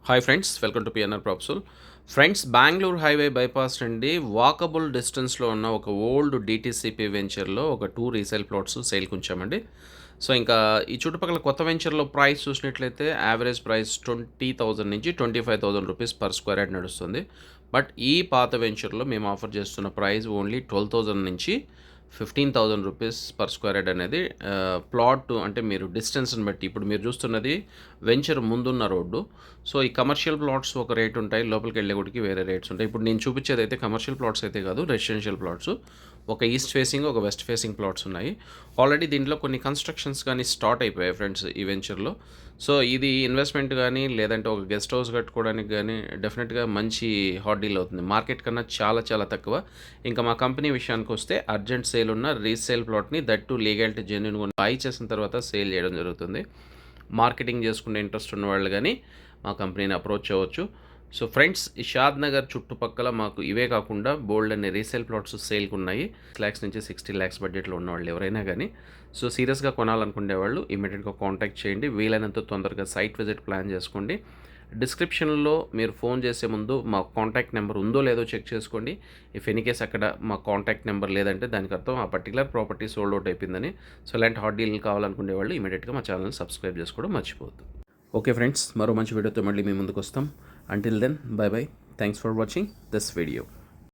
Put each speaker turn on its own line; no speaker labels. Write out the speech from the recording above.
Hi friends, welcome to PNR ప్రాప్సుల్. Friends, Bengaluru highway bypass నుండి walkable డిస్టెన్స్లో ఉన్న ఒక ఓల్డ్ డిటీసీపీ వెంచర్లో ఒక 2 రీసేల్ ప్లాట్స్ సేల్కి ఉంచామండి. సో ఇంకా ఈ చుట్టుపక్కల కొత్త వెంచర్లో ప్రైస్ చూసినట్లయితే యావరేజ్ ప్రైస్ 20,000 నుంచి 25,000 రూపీస్ పర్ స్క్వేర్ యార్డ్ నడుస్తుంది. బట్ ఈ పాత వెంచర్లో మేము ఆఫర్ చేస్తున్న ప్రైస్ ఓన్లీ 12,000 నుంచి 15,000 రూపీస్ పర్ స్క్వేర్ యార్డ్ అనేది. ప్లాట్ అంటే మీరు డిస్టెన్స్ని బట్టి, ఇప్పుడు మీరు చూస్తున్నది వెంచర్ ముందున్న రోడ్డు. సో ఈ కమర్షియల్ ప్లాట్స్ ఒక రేట్ ఉంటాయి, లోపలికి వెళ్ళే గుడికి వేరే రేట్స్ ఉంటాయి. ఇప్పుడు నేను చూపించేది అయితే కమర్షియల్ ప్లాట్స్ అయితే కాదు, రెసిడెన్షియల్ ప్లాట్స్. ఒక ఈస్ట్ ఫేసింగ్, ఒక వెస్ట్ ఫేసింగ్ ప్లాట్స్ ఉన్నాయి. ఆల్రెడీ దీంట్లో కొన్ని కన్స్ట్రక్షన్స్ కానీ స్టార్ట్ అయిపోయాయి ఫ్రెండ్స్ ఈ వెంచర్లో. సో ఇది ఇన్వెస్ట్మెంట్ కానీ, లేదంటే ఒక గెస్ట్ హౌస్ కట్టుకోవడానికి కానీ డెఫినెట్గా మంచి హాట్ డీల్ అవుతుంది. మార్కెట్ కన్నా చాలా చాలా తక్కువ. ఇంకా మా కంపెనీ విషయానికి వస్తే అర్జెంట్ సేల్ ఉన్న రీసేల్ ప్లాట్ని దట్టు లీగాలిటీ జెన్యూన్గా బై చేసిన తర్వాత సేల్ చేయడం జరుగుతుంది. మార్కెటింగ్ చేసుకునే ఇంట్రెస్ట్ ఉన్న వాళ్ళు కానీ మా కంపెనీని అప్రోచ్ అవ్వచ్చు. సో ఫ్రెండ్స్, ఈ షాద్ నగర్ చుట్టుపక్కల మాకు ఇవే కాకుండా బోల్డ్ అనే రీసేల్ ప్లాట్స్ సేల్కి ఉన్నాయి. 6 lakhs నుంచి 60 lakhs బడ్జెట్లో ఉన్నవాళ్ళు ఎవరైనా కానీ, సో సీరియస్గా కొనాలనుకునే వాళ్ళు ఇమీడియట్గా కాంటాక్ట్ చేయండి. వీలైనంత తొందరగా సైట్ విజిట్ ప్లాన్ చేసుకోండి. డిస్క్రిప్షన్లో మీరు ఫోన్ చేసే ముందు మా కాంటాక్ట్ నెంబర్ ఉందో లేదో చెక్ చేసుకోండి. ఇఫ్ ఎనీ కేస్ అక్కడ మా కాంటాక్ట్ నెంబర్ లేదంటే దానికి అర్థం ఆ పర్టికులర్ ప్రాపర్టీ సోల్డ్ అవుట్ అయిపోయిందని. సో ఇలాంటి హాట్ డీల్ కావాలనుకునే వాళ్ళు ఇమీడియట్గా మా ఛానల్ని సబ్స్క్రైబ్ చేసుకోవడం మర్చిపోవద్దు. ఓకే ఫ్రెండ్స్, మరో మంచి వీడియోతో మళ్ళీ మీ ముందుకు వస్తాం. Until then, bye bye. Thanks for watching this video.